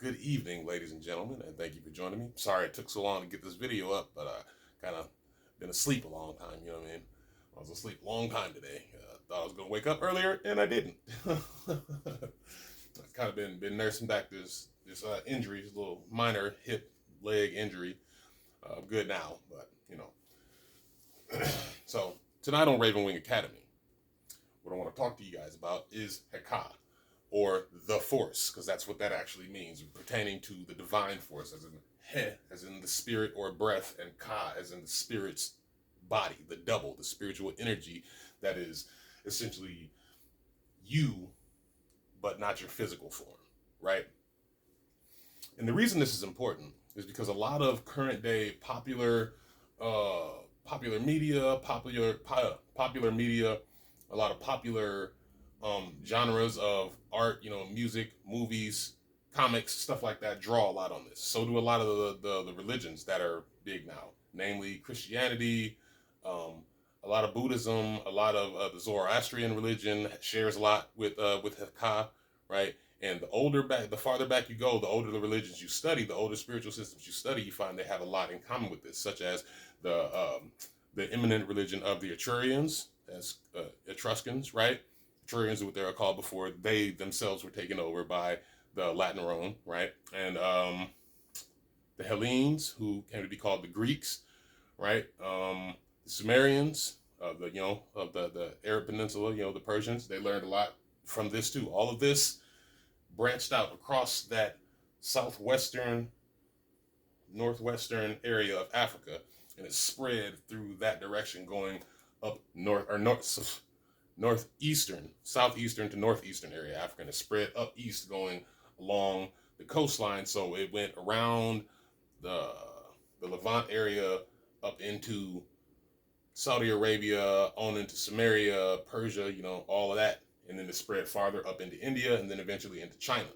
Good evening, ladies and gentlemen, and thank you for joining me. Sorry it took so long to get this video up, but I kind of been asleep a long time, you know what I mean? I was asleep a long time today. Thought I was going to wake up earlier, and I didn't. I've kind of been nursing back this injury, this little minor hip, leg injury. I'm good now, but, you know. So, tonight on Raven Wing Academy, what I want to talk to you guys about is HeKa, or the force, because that's what that actually means, pertaining to the divine force, as in he, as in the spirit or breath, and ka, as in the spirit's body, the double, the spiritual energy that is essentially you, but not your physical form, right? And the reason this is important is because a lot of current day popular media, a lot of popular genres of art, music, movies, comics, stuff like that, draw a lot on this. So do a lot of the religions that are big now, namely Christianity, a lot of Buddhism, a lot of the Zoroastrian religion shares a lot with HeKa, right? And the farther back you go, the older the religions you study, the older spiritual systems you study, you find they have a lot in common with this, such as the eminent religion of the Etrurians, as Etruscans, right? Etrurians are what they were called before they themselves were taken over by the Latin Rome, right? And the Hellenes, who came to be called the Greeks, right? The Sumerians, of the Arab Peninsula, the Persians, they learned a lot from this too. All of this branched out across that southwestern, northwestern area of Africa, and it spread through that direction, going up northeastern, southeastern to northeastern area of Africa, and it spread up east, going along the coastline. So it went around the Levant area up into Saudi Arabia, on into Samaria, Persia, all of that. And then it spread farther up into India, and then eventually into China.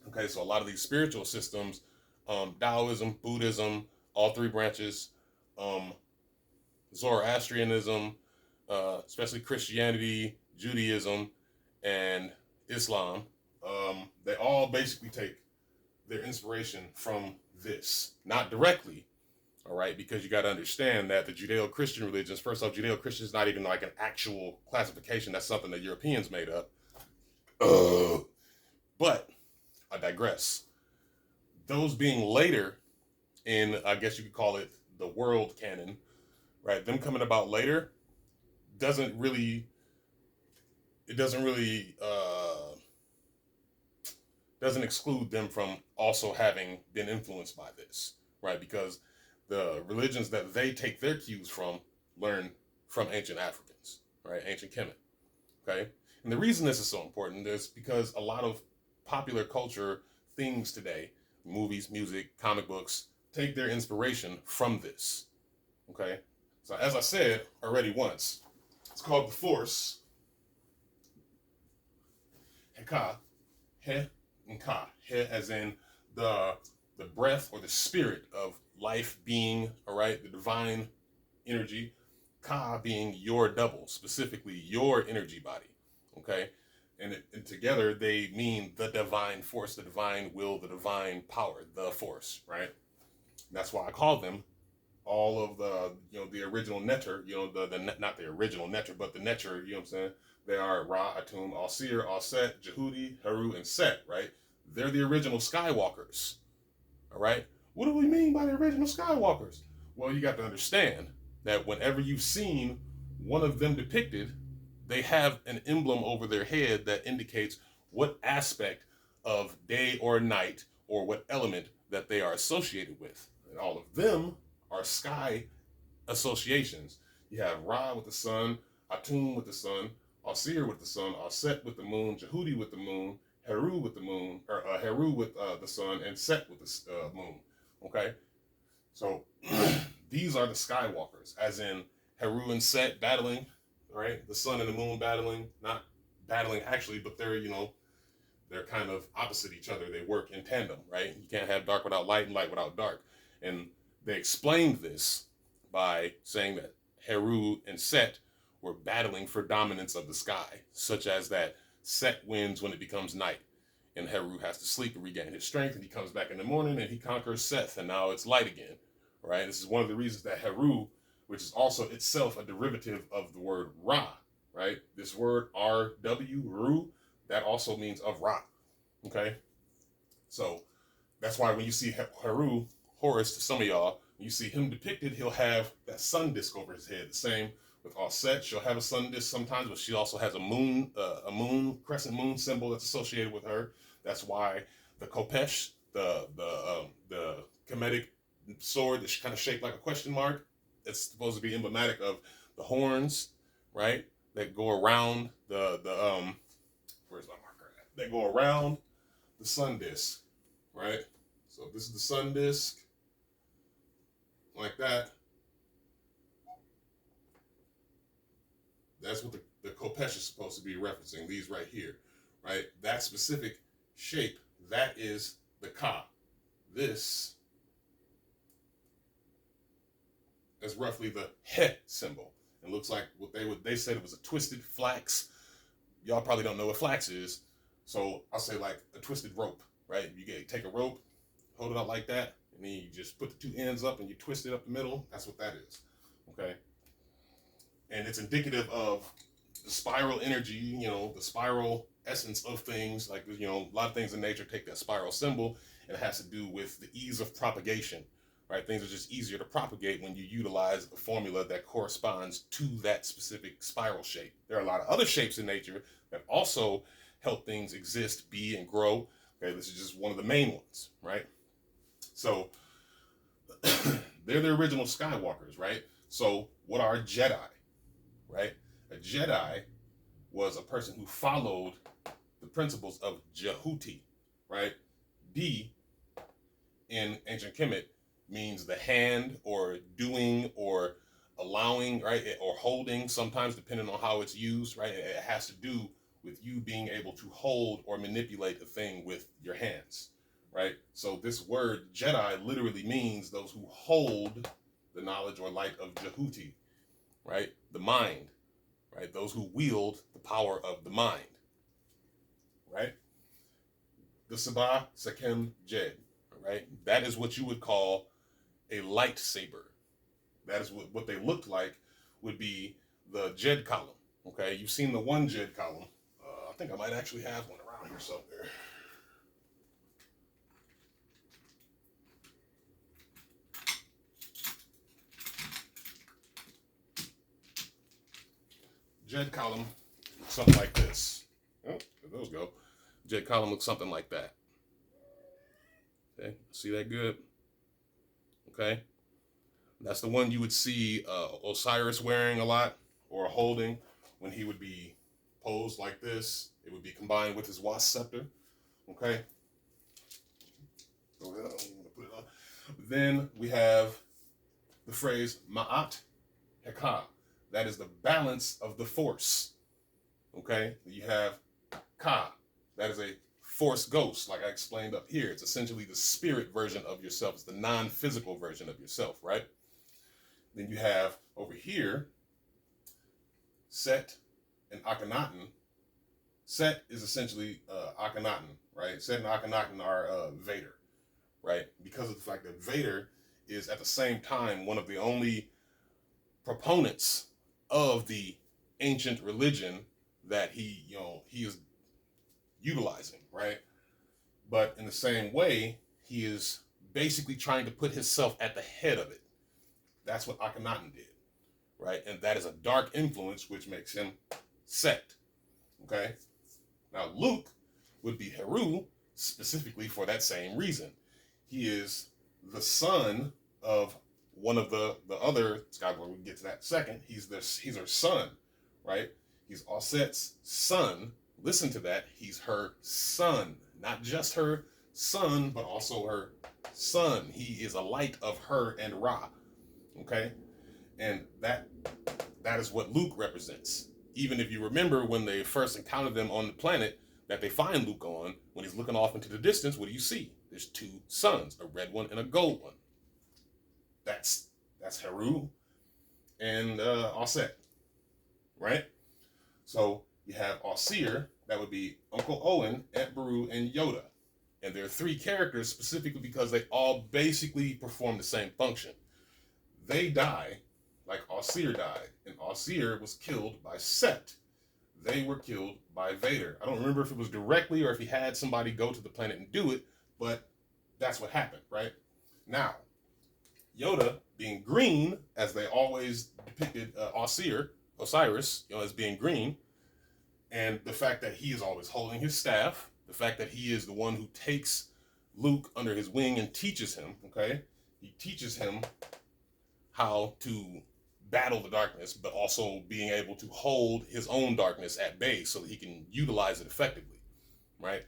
Okay, so a lot of these spiritual systems, Taoism, Buddhism, all three branches, Zoroastrianism, especially Christianity, Judaism, and Islam, they all basically take their inspiration from this. Not directly, all right, because you got to understand that the Judeo-Christian religions, first off, Judeo-Christian is not even like an actual classification. That's something that Europeans made up. But I digress. Those being later in, I guess you could call it the world canon, right? Them coming about later doesn't really doesn't exclude them from also having been influenced by this, right? Because the religions that they take their cues from learn from ancient Africans, right? Ancient Kemet, okay? And the reason this is so important is because a lot of popular culture things today, movies, music, comic books, take their inspiration from this, okay? So as I said already once, it's called the Force, HeKa, He and Ka. He as in the breath or the spirit of life being, all right, the divine energy. Ka being your double, specifically your energy body, okay? And together they mean the divine force, the divine will, the divine power, the force, right? And that's why I call them all of the original Netter, not the original Netter, but the Netter, you know what I'm saying? They are Ra, Atum, Alseer, Alset, Jehudi, Heru, and Set, right? They're the original Skywalkers, all right? What do we mean by the original Skywalkers? Well, you got to understand that whenever you've seen one of them depicted, they have an emblem over their head that indicates what aspect of day or night or what element that they are associated with. And all of them are sky associations. You have Ra with the sun, Atum with the sun, Alseer with the sun, Alset with the moon, Jehudi with the moon, Heru with the moon, or Heru with the sun, and Set with the moon. Okay, so these are the Skywalkers, as in Heru and Set battling, right? The sun and the moon battling, not battling actually, but they're they're kind of opposite each other. They work in tandem, right? You can't have dark without light and light without dark. And they explained this by saying that Heru and Set were battling for dominance of the sky, such as that Set wins when it becomes night, and Heru has to sleep and regain his strength, and he comes back in the morning and he conquers Seth, and now it's light again, right? This is one of the reasons that Heru, which is also itself a derivative of the word Ra, right? This word R-W, Ru, that also means of Ra, okay? So that's why when you see Heru, Horus, to some of y'all, when you see him depicted, he'll have that sun disk over his head. The same with Aset, she'll have a sun disk sometimes, but she also has a moon, crescent moon symbol that's associated with her. That's why the Kopesh, the Kemetic sword that's kind of shaped like a question mark, it's supposed to be emblematic of the horns, right? That go around where's my marker at? That go around the sun disk, right? So this is the sun disk, like that. That's what the Kopesh is supposed to be referencing, these right here, right? That specific shape, that is the Ka. This is roughly the He symbol. It looks like what they said it was a twisted flax. Y'all probably don't know what flax is, so I'll say like a twisted rope, right? You take a rope, hold it out like that, and then you just put the two ends up and you twist it up the middle. That's what that is, okay? And it's indicative of the spiral energy, you know, the spiral essence of things. Like, you know, a lot of things in nature take that spiral symbol, and it has to do with the ease of propagation, right? Things are just easier to propagate when you utilize a formula that corresponds to that specific spiral shape. There are a lot of other shapes in nature that also help things exist, be, and grow. Okay, this is just one of the main ones, right? So they're the original Skywalkers, right? So what are Jedi? Right? A Jedi was a person who followed the principles of Jehuti, right? D in ancient Kemet means the hand, or doing, or allowing, right? Or holding, sometimes depending on how it's used, right? It has to do with you being able to hold or manipulate a thing with your hands, right? So this word Jedi literally means those who hold the knowledge or light of Jehuti, right? The mind, right? Those who wield the power of the mind, right? The Sabah Sekem Djed, right? That is what you would call a lightsaber. That is what they looked like, would be the Djed column, okay? You've seen the one Djed column. I think I might actually have one around here somewhere. Djed column, something like this. Oh, there those go. Djed column looks something like that. Okay, see that good? Okay, that's the one you would see Osiris wearing a lot, or holding, when he would be posed like this. It would be combined with his wasp scepter. Okay. So I'm gonna put it on. Then we have the phrase Ma'at HeKa. That is the balance of the force. Okay. You have Ka. That is a force ghost, like I explained up here. It's essentially the spirit version of yourself. It's the non-physical version of yourself, right? Then you have over here Set and Akhenaten. Set is essentially Akhenaten, right? Set and Akhenaten are Vader, right? Because of the fact that Vader is at the same time one of the only proponents of the ancient religion that he is utilizing, right? But in the same way, he is basically trying to put himself at the head of it. That's what Akhenaten did, right? And that is a dark influence, which makes him Set, okay? Now, Luke would be Heru specifically for that same reason. He is the son of one of the other Skywalker. We can get to that in a second. He's her son, right? He's Aset's son. Listen to that. He's her son. Not just her son, but also her son. He is a light of her and Ra. Okay? And that is what Luke represents. Even if you remember when they first encountered them on the planet that they find Luke on, when he's looking off into the distance, what do you see? There's two suns, a red one and a gold one. That's Heru and Aset, right? So you have Osir, That would be Uncle Owen, Aunt Beru, and Yoda. And there are three characters specifically because they all basically perform the same function. They die like Alseer died, and Alseer was killed by Set. They were killed by Vader. I don't remember if it was directly or if he had somebody go to the planet and do it, but that's what happened, right? Now, Yoda being green, as they always depicted Osiris, as being green, and the fact that he is always holding his staff, the fact that he is the one who takes Luke under his wing and teaches him, okay? He teaches him how to battle the darkness, but also being able to hold his own darkness at bay so that he can utilize it effectively, right?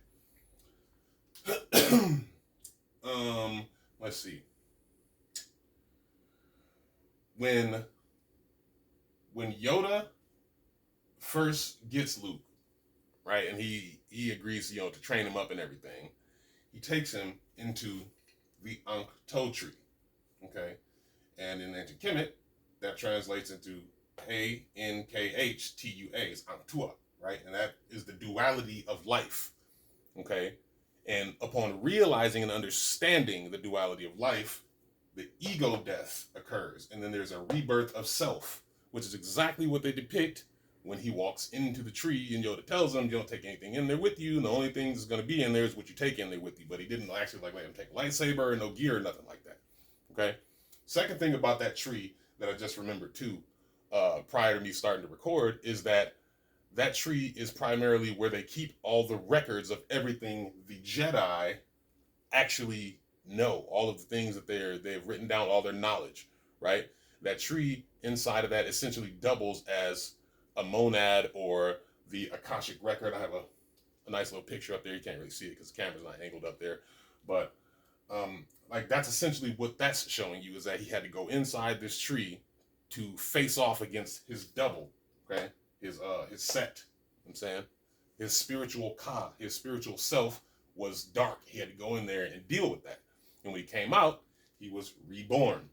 Let's see. When Yoda first gets Luke, right, and he agrees, to train him up and everything, he takes him into the Ankh-To tree, okay? And in ancient Kemet, that translates into Ankhtua, it's Ankh-Tua, right? And that is the duality of life, okay? And upon realizing and understanding the duality of life, the ego death occurs. And then there's a rebirth of self, which is exactly what they depict when he walks into the tree and Yoda tells him, you don't take anything in there with you. And the only thing that's going to be in there is what you take in there with you. But he didn't actually let him take a lightsaber or no gear or nothing like that, okay? Second thing about that tree that I just remembered too, prior to me starting to record, is that tree is primarily where they keep all the records of everything the Jedi actually know, all of the things that they've written down, all their knowledge, right? That tree inside of that essentially doubles as a monad or the Akashic record. I have a nice little picture up there. You can't really see it because the camera's not angled up there, but like that's essentially what that's showing you, is that he had to go inside this tree to face off against his double, okay? His Set, I'm saying. His spiritual Ka, his spiritual self was dark. He had to go in there and deal with that. And when he came out, he was reborn,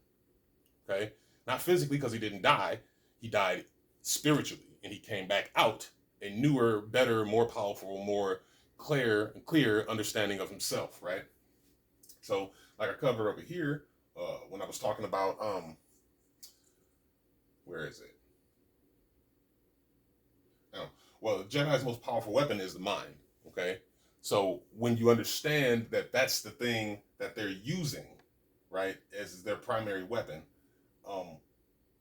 okay? Not physically because he didn't die. He died spiritually. And he came back out a newer, better, more powerful, more clear understanding of himself, right? So, like I covered over here, when I was talking about, where is it? Oh, well, the Jedi's most powerful weapon is the mind, okay? So when you understand that that's the thing that they're using, right, as their primary weapon,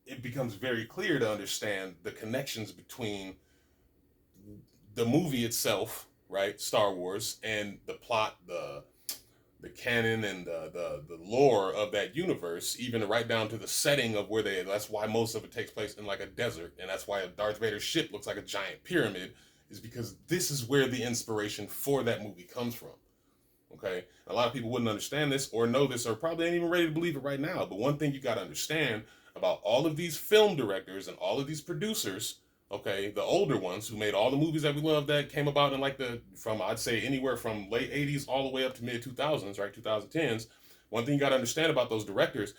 it becomes very clear to understand the connections between the movie itself, right, Star Wars, and the plot, the canon and the lore of that universe, even right down to the setting of where that's why most of it takes place in like a desert, and that's why Darth Vader's ship looks like a giant pyramid, is because this is where the inspiration for that movie comes from, okay? A lot of people wouldn't understand this or know this or probably ain't even ready to believe it right now, but one thing you got to understand about all of these film directors and all of these producers, okay, the older ones who made all the movies that we love that came about in like from I'd say anywhere from late 80s all the way up to mid 2000s, right, 2010s. One thing you got to understand about those directors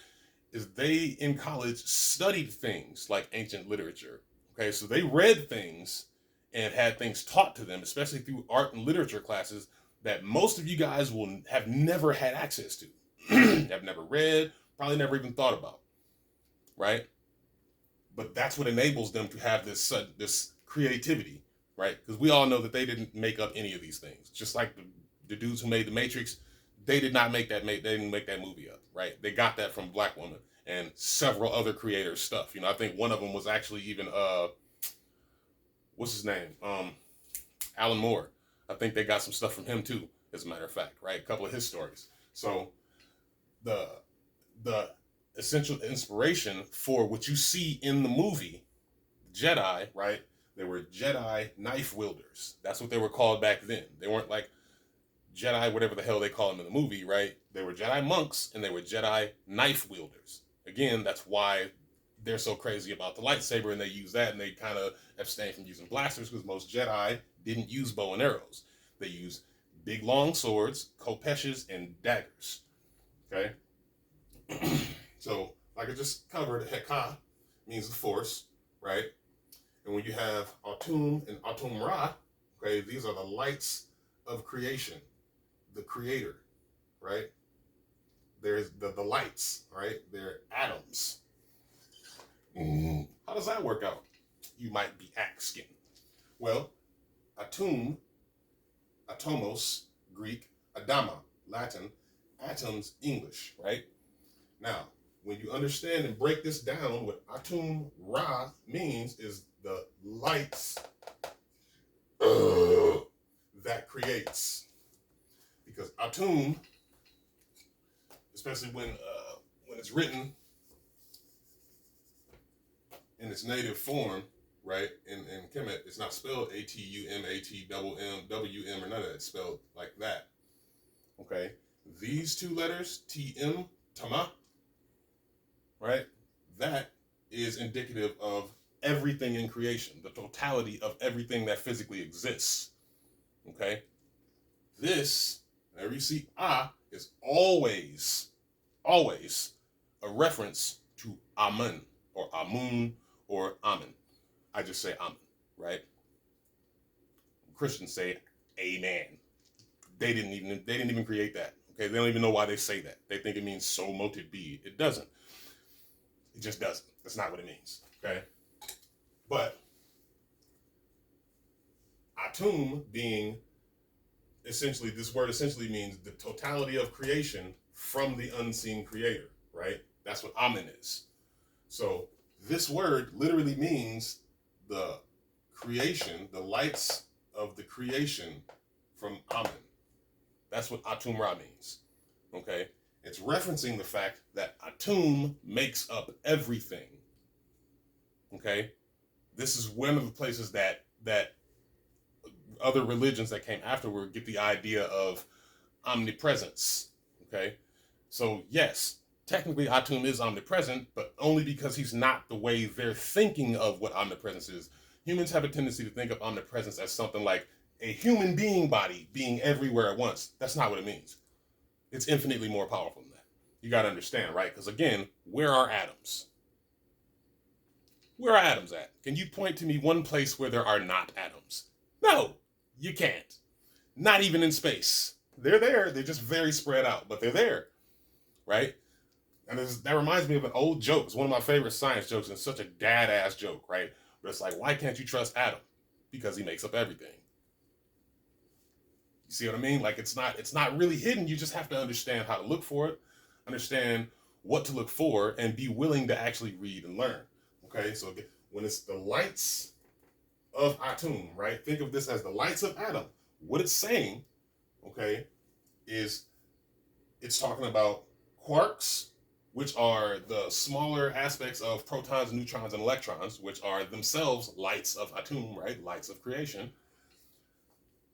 is they in college studied things like ancient literature, okay? So they read things and had things taught to them, especially through art and literature classes, that most of you guys will have never had access to, have never read, probably never even thought about, right? But that's what enables them to have this creativity, right? Because we all know that they didn't make up any of these things. Just like the dudes who made The Matrix, they did not make that. They didn't make that movie up, right? They got that from Black Woman and several other creators' stuff. I think one of them was actually even what's his name? Alan Moore. I think they got some stuff from him too, as a matter of fact, right? A couple of his stories. So the essential inspiration for what you see in the movie, Jedi, right? They were Jedi knife wielders. That's what they were called back then. They weren't like Jedi, whatever the hell they call them in the movie, right? They were Jedi monks and they were Jedi knife wielders. Again, that's why they're so crazy about the lightsaber, and they use that, and they kind of abstain from using blasters because most Jedi didn't use bow and arrows. They use big long swords, kopeshes, and daggers. Okay? So, like I just covered, HeKa means the force, right? And when you have Atum and Atum Ra, Okay, these are the lights of creation, the creator, right? There's the lights, right? They're atoms. How does that work out? You might be asking. Well, atom, atomos, Greek, adama, Latin, atoms, English, right? Now, when you understand and break this down, what atum ra means is the lights that creates. Because atum, especially when it's written in its native form, right? In Kemet, it's not spelled ATUMATWM or none of that. It's spelled like that. Okay, these two letters, TM, Tama, right? That is indicative of everything in creation, the totality of everything that physically exists. Okay, this, whenever you see is always a reference to Amun or Amun or Amen. I just say Amen, right? Christians say Amen. They didn't even create that. Okay, they don't even know why they say that. They think it means so mote it be. It doesn't. It just doesn't. That's not what it means. Okay, but Atum being essentially, this word essentially means the totality of creation from the unseen creator, right? That's what Amen is. So this word literally means the creation, the lights of the creation from Amen. That's what Atum Ra means. Okay? It's referencing the fact that Atum makes up everything. Okay? This is one of the places that other religions that came afterward get the idea of omnipresence. Okay? So yes, technically Atum is omnipresent, but only because he's not the way they're thinking of what omnipresence is. Humans have a tendency to think of omnipresence as something like a human being body being everywhere at once. That's not what it means. It's infinitely more powerful than that. You got to understand, right? Because again, where are atoms? Where are atoms at? Can you point to me one place where there are not atoms? No, you can't. Not even in space. They're there. They're just very spread out, but they're there, right? And that reminds me of an old joke. It's one of my favorite science jokes, and it's such a dad-ass joke, right? But it's like, why can't you trust Adam? Because he makes up everything. You see what I mean? Like it's not really hidden. You just have to understand how to look for it, understand what to look for, and be willing to actually read and learn. Okay, so when it's the lights of Atum, right? Think of this as the lights of Adam. What it's saying, okay, is it's talking about quarks, which are the smaller aspects of protons, neutrons, and electrons, which are themselves lights of Atum, right? Lights of creation.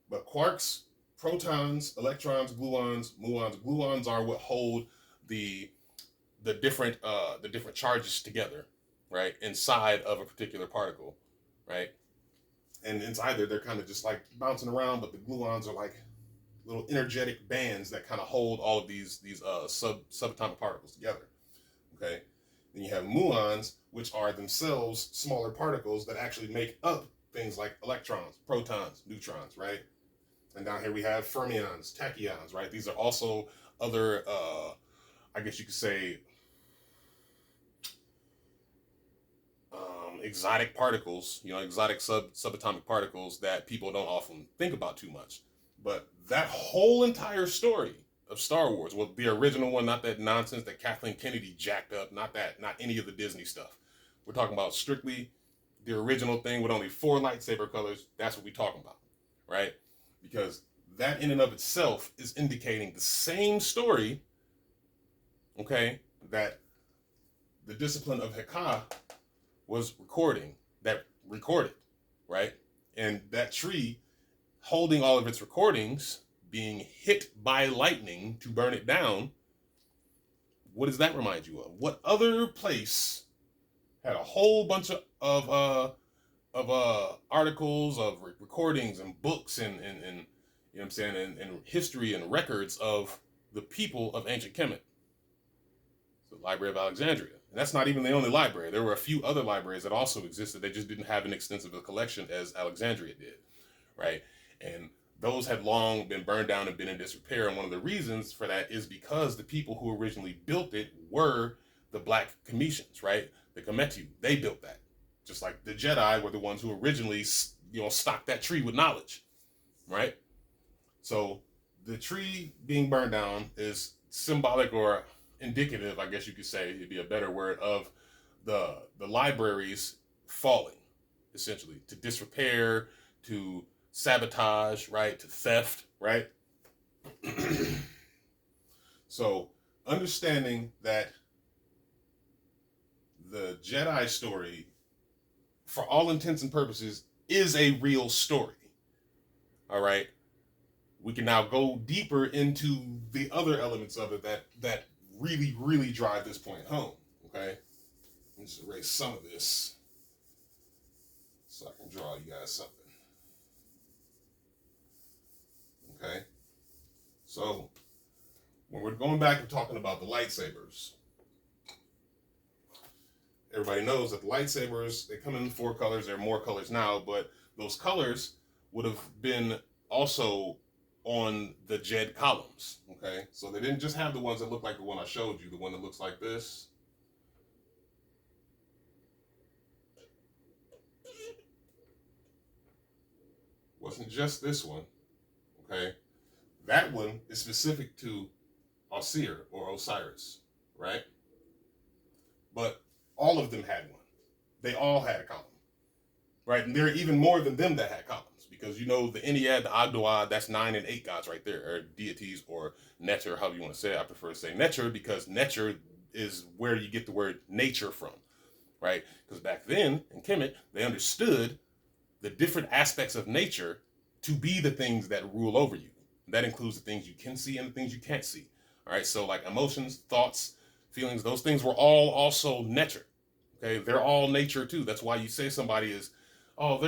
But quarks, protons, electrons, gluons, muons. Gluons are what hold the different charges together, right, inside of a particular particle, right? And inside there, they're kind of just like bouncing around, but the gluons are like little energetic bands that kind of hold all of these subatomic particles together. Okay, then you have muons, which are themselves smaller particles that actually make up things like electrons, protons, neutrons, right? And down here we have fermions, tachyons, right? These are also other, I guess you could say, exotic particles, exotic subatomic particles that people don't often think about too much. But that whole entire story of Star Wars, well, the original one, not that nonsense that Kathleen Kennedy jacked up, not any of the Disney stuff. We're talking about strictly the original thing with only 4 lightsaber colors. That's what we're talking about, right? Because that in and of itself is indicating the same story, okay, that the discipline of HeKa was recorded, right? And that tree holding all of its recordings being hit by lightning to burn it down, what does that remind you of? What other place had a whole bunch of articles, of recordings and books and you know what I'm saying, and history and records of the people of ancient Kemet? The Library of Alexandria. And that's not even the only library. There were a few other libraries that also existed. They just didn't have an extensive collection as Alexandria did, right? And those had long been burned down and been in disrepair. And one of the reasons for that is because the people who originally built it were the Black Commissions, right? The Kemetu, they built that. Just like the Jedi were the ones who originally, stocked that tree with knowledge, right? So the tree being burned down is symbolic or indicative, I guess you could say, it'd be a better word, of the libraries falling, essentially, to disrepair, to sabotage, right, to theft, right? So understanding that the Jedi story, for all intents and purposes, is a real story. All right. We can now go deeper into the other elements of it that really, really drive this point home. Okay. Let's just erase some of this so I can draw you guys something. Okay. So when we're going back and talking about the lightsabers, everybody knows that the lightsabers, they come in 4 colors. There are more colors now, but those colors would have been also on the Djed columns. Okay. So they didn't just have the ones that look like the one I showed you, the one that looks like this. Wasn't just this one. Okay. That one is specific to Osir or Osiris, right? But all of them had one. They all had a column, right? And there are even more than them that had columns, because the Ennead, the Agdoad, that's 9 and 8 gods right there, or deities, or Neter, however you want to say it. I prefer to say Neter because Neter is where you get the word nature from, right? Because back then in Kemet, they understood the different aspects of nature to be the things that rule over you. That includes the things you can see and the things you can't see. All right, so like emotions, thoughts, feelings, those things were all also nature. Okay, they're all nature too. That's why you say somebody is, oh,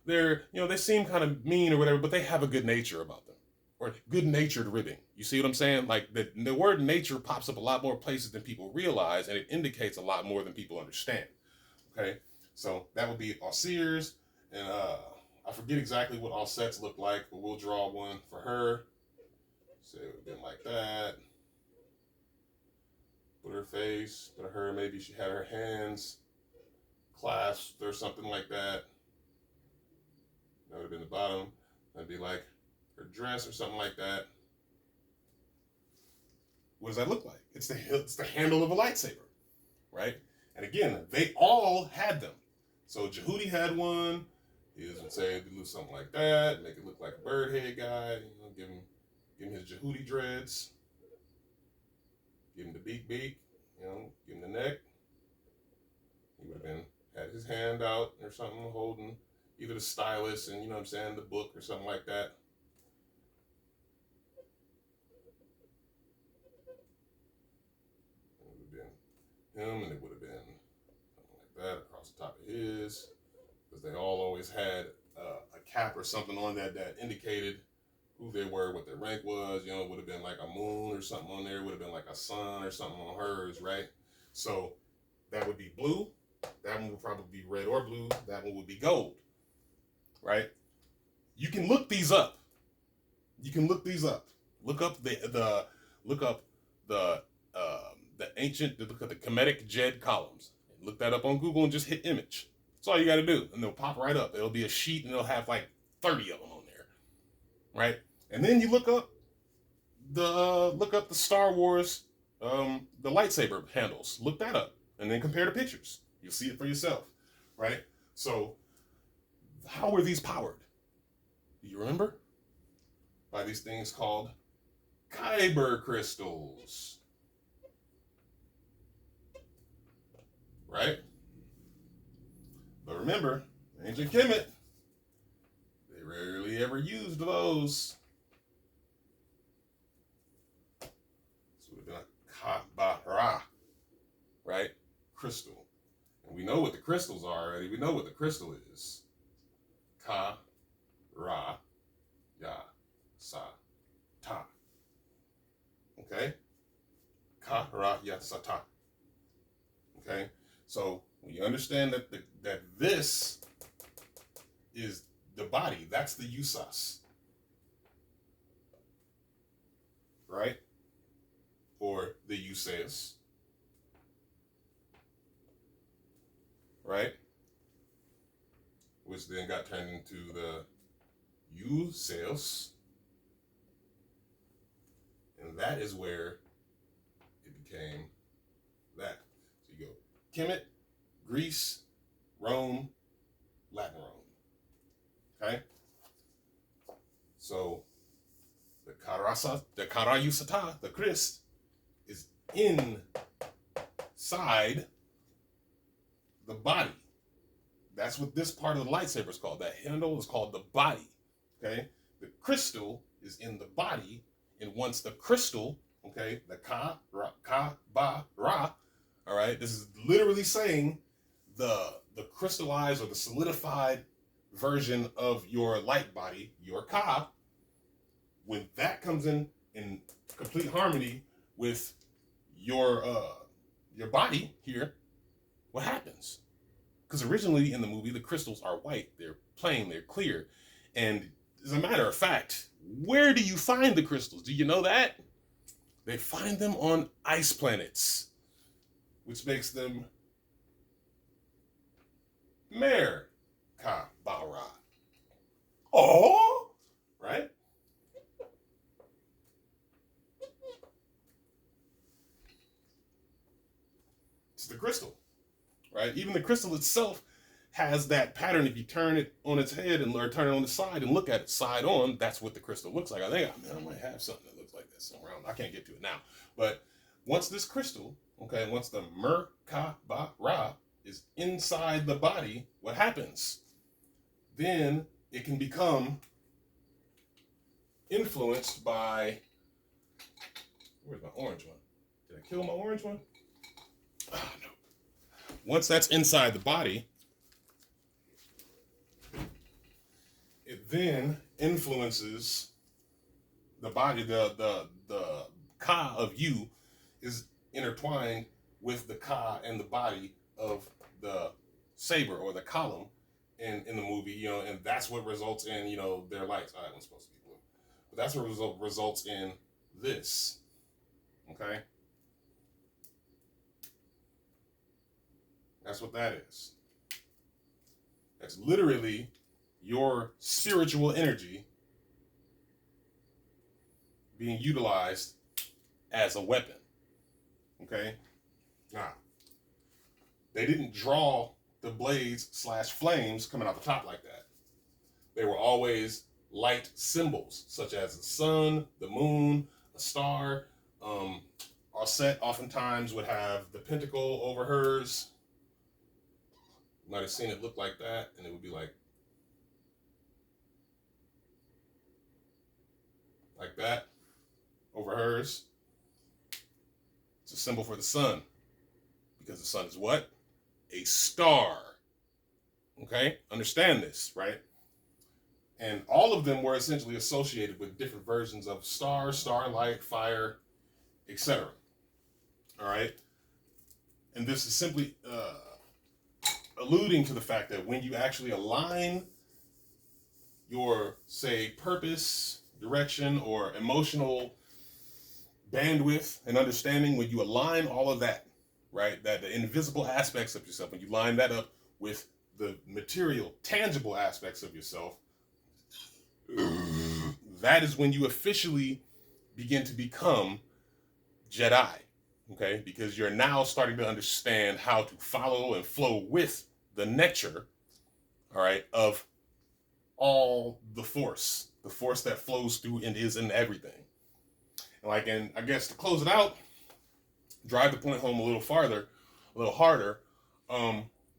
they seem kind of mean or whatever, but they have a good nature about them, or good-natured ribbing. You see what I'm saying? Like the word nature pops up a lot more places than people realize, and it indicates a lot more than people understand. Okay, so that would be Osiris, and I forget exactly what all sets look like, but we'll draw one for her. So it would have been like that. Put her face, put her, maybe she had her hands clasped or something like that. That would have been the bottom. That'd be like her dress or something like that. What does that look like? It's the handle of a lightsaber, right? And again, they all had them. So Jehudi had one. He would say do something like that, make it look like a bird head guy. Give him his Jehudi dreads. Give him the beak, give him the neck. He would have had his hand out or something, holding either the stylus and, the book or something like that. It would have been him, and it would have been something like that across the top of his, because they all always had a cap or something on that indicated who they were, what their rank was. It would have been like a moon or something on there. It would have been like a sun or something on hers, right? So that would be blue. That one would probably be red or blue. That one would be gold, right? You can look these up. Look up the ancient. Look at the Kemetic Djed columns. Look that up on Google and just hit image. That's all you got to do, and they'll pop right up. It'll be a sheet, and it'll have like 30 of them on there, right? And then you look up the Star Wars, the lightsaber handles. Look that up, and then compare the pictures. You'll see it for yourself, right? So, how were these powered? Do you remember? By these things called Kyber crystals, right? But remember, ancient Kemet, they rarely ever used those. This would have been a Kabara, right? Crystal. And we know what the crystals are already. We know what the crystal is. Ka, Ra, Ya, Sa, Ta. Okay? Ka, Ra, Ya, Sa, Ta. Okay? So when you understand that this is the body, that's the Usas. right? Or the Euseus, right? Which then got turned into the Euseus. And that is where it became that. So you go Kemet, Greece, Rome, Latin Rome. Okay? So the Karayusata, the Christ, is inside the body. That's what this part of the lightsaber is called. That handle is called the body. Okay? The crystal is in the body, and once the crystal, okay, the ba, ra, all right, this is literally saying the crystallized or the solidified version of your light body, your ka, when that comes in complete harmony with your body here, what happens? Because originally in the movie, the crystals are white. They're plain, they're clear. And as a matter of fact, where do you find the crystals? Do you know that? They find them on ice planets, which makes them Merkabah. Oh, right? It's the crystal, right? Even the crystal itself has that pattern. If you turn it on its head or turn it on the side and look at it side on, that's what the crystal looks like. I think, I might have something that looks like this somewhere. I can't get to it now. But once this crystal, okay, once the Merkabah is inside the body, what happens? Then it can become influenced by, where's my orange one? Did I kill my orange one? Oh, no. Once that's inside the body, it then influences the body. The ka of you is intertwined with the ka and the body of the saber or the column in the movie, and that's what results in, their lights. That one's supposed to be blue. But that's what results in this. Okay? That's what that is. That's literally your spiritual energy being utilized as a weapon. Okay? Now, they didn't draw the blades / flames coming out the top like that. They were always light symbols, such as the sun, the moon, a star. Our set oftentimes would have the pentacle over hers. You might have seen it look like that, and it would be like that over hers. It's a symbol for the sun, because the sun is what? A star. Okay? Understand this, right? And all of them were essentially associated with different versions of star, starlight, fire, etc. All right? And this is simply alluding to the fact that when you actually align your, say, purpose, direction, or emotional bandwidth and understanding, when you align all of that, right, that the invisible aspects of yourself, when you line that up with the material, tangible aspects of yourself, that is when you officially begin to become Jedi. Okay, because you're now starting to understand how to follow and flow with the nature, all right, of all the force that flows through and is in everything. And I guess to close it out, drive the point home a little harder.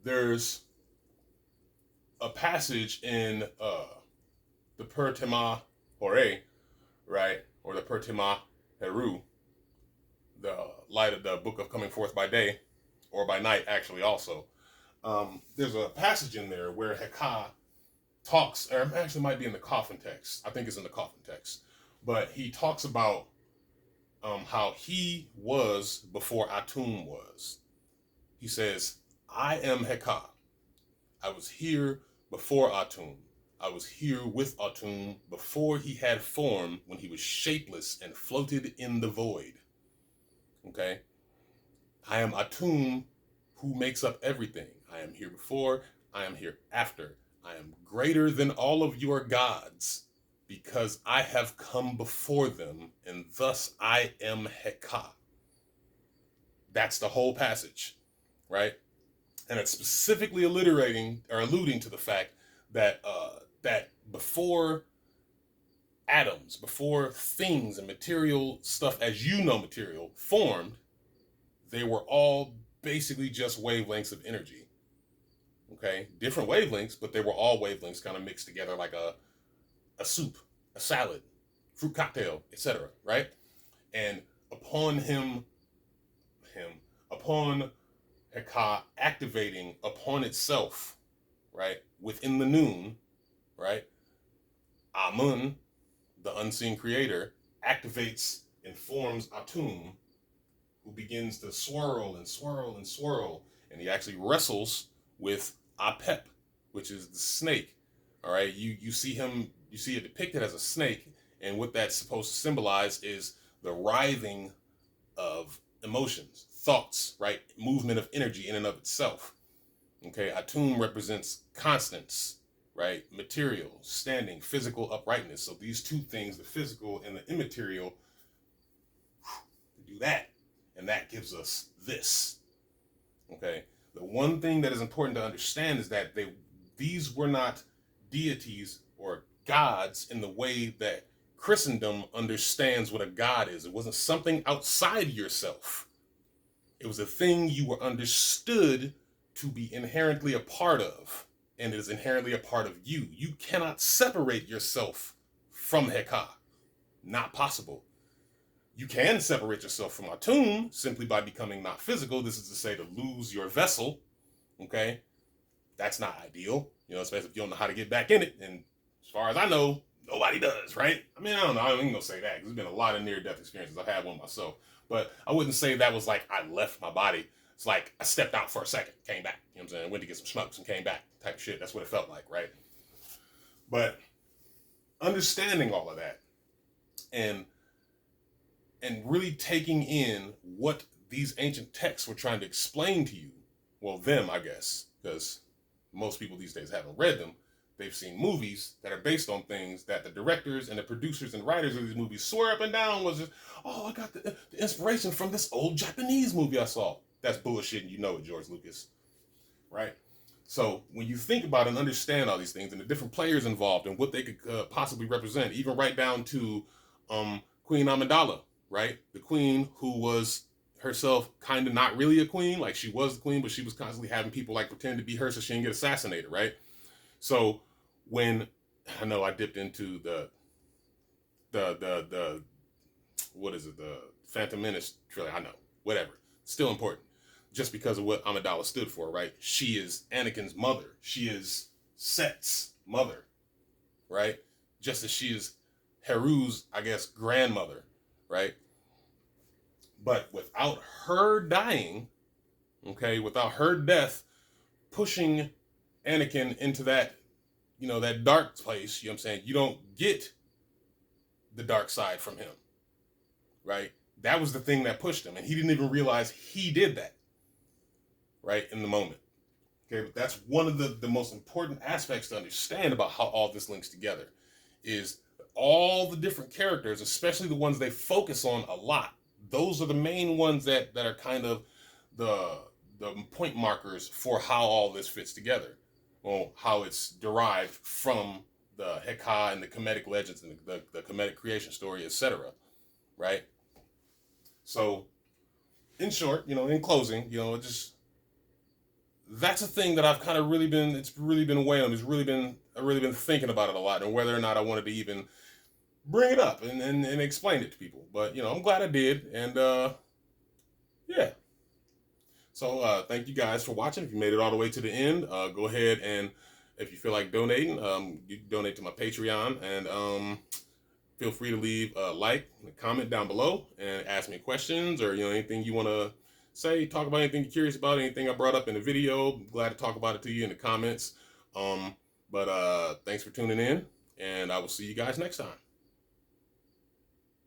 There's a passage in the Pertima Hore, right, or the Pertima Heru, the light of the book of coming forth by day, or by night, actually, also. There's a passage in there where HeKa talks, or actually might be in the coffin text. I think it's in the coffin text. But he talks about how he was before Atum was. He says, I am HeKa. I was here before Atum. I was here with Atum before he had form, when he was shapeless and floated in the void. Okay? I am Atum, who makes up everything. I am here before, I am here after. I am greater than all of your gods, because I have come before them, and thus I am HeKa. That's the whole passage, right? And it's specifically alluding to the fact that that before atoms, before things and material stuff, as you know, material formed, they were all basically just wavelengths of energy. Okay, different wavelengths, but they were all wavelengths kind of mixed together like a soup, a salad, fruit cocktail, etc. Right? And upon upon HeKa activating upon itself, right, within the noon, right, Amun, the unseen creator, activates and forms Atum, who begins to swirl and swirl and swirl, and he actually wrestles with Apep, which is the snake. All right, you see it depicted as a snake, and what that's supposed to symbolize is the writhing of emotions, thoughts, right, movement of energy in and of itself. Okay, Atum represents constance, right, material, standing, physical uprightness. So these two things, the physical and the immaterial, do that, and that gives us this. Okay, the one thing that is important to understand is that these were not deities or gods in the way that Christendom understands what a god is. It wasn't something outside yourself. It was a thing you were understood to be inherently a part of, and it is inherently a part of you. You cannot separate yourself from HeKa. Not possible. You can separate yourself from Atum simply by becoming not physical. This is to say, to lose your vessel. Okay? That's not ideal. Especially if you don't know how to get back in it. And as far as I know, nobody does, right? I mean, I don't know. I ain't gonna say that, because there's been a lot of near-death experiences. I've had one myself. But I wouldn't say that was like I left my body. It's like I stepped out for a second, came back. You know what I'm saying? Went to get some smokes and came back, type of shit. That's what it felt like, right? But understanding all of that and really taking in what these ancient texts were trying to explain to you, well, them, I guess, because most people these days haven't read them. They've seen movies that are based on things that the directors and the producers and writers of these movies swear up and down was just, oh, I got the inspiration from this old Japanese movie I saw. That's bullshit, and you know it, George Lucas, right? So when you think about and understand all these things and the different players involved and what they could possibly represent, even right down to Queen Amidala, right? The queen who was herself kind of not really a queen, like she was the queen, but she was constantly having people like pretend to be her so she didn't get assassinated, right? So when I know I dipped into the what is it, the Phantom Menace trailer, I know, whatever, still important, just because of what Amidala stood for, right? She is Anakin's mother. She is Set's mother, right? Just as she is Heru's, I guess, grandmother, right? But without her dying, okay, without her death pushing Anakin into that, that dark place, you know what I'm saying? You don't get the dark side from him, right? That was the thing that pushed him, and he didn't even realize he did that, right, in the moment. Okay, but that's one of the most important aspects to understand about how all this links together, is all the different characters, especially the ones they focus on a lot. Those are the main ones that are kind of the point markers for how all this fits together. Well, how it's derived from the HeKa and the Kemetic legends and the Kemetic creation story, etc. Right? So, in short, in closing, that's a thing that I've kind of it's really been weighing on. I've really been thinking about it a lot, and whether or not I wanted to even bring it up and explain it to people. But, I'm glad I did. And, yeah. So, thank you guys for watching. If you made it all the way to the end, go ahead and if you feel like donating, you can donate to my Patreon, and feel free to leave a like and a comment down below and ask me questions, or, anything you want to say, talk about anything you're curious about, anything I brought up in the video. I'm glad to talk about it to you in the comments. But thanks for tuning in, and I will see you guys next time.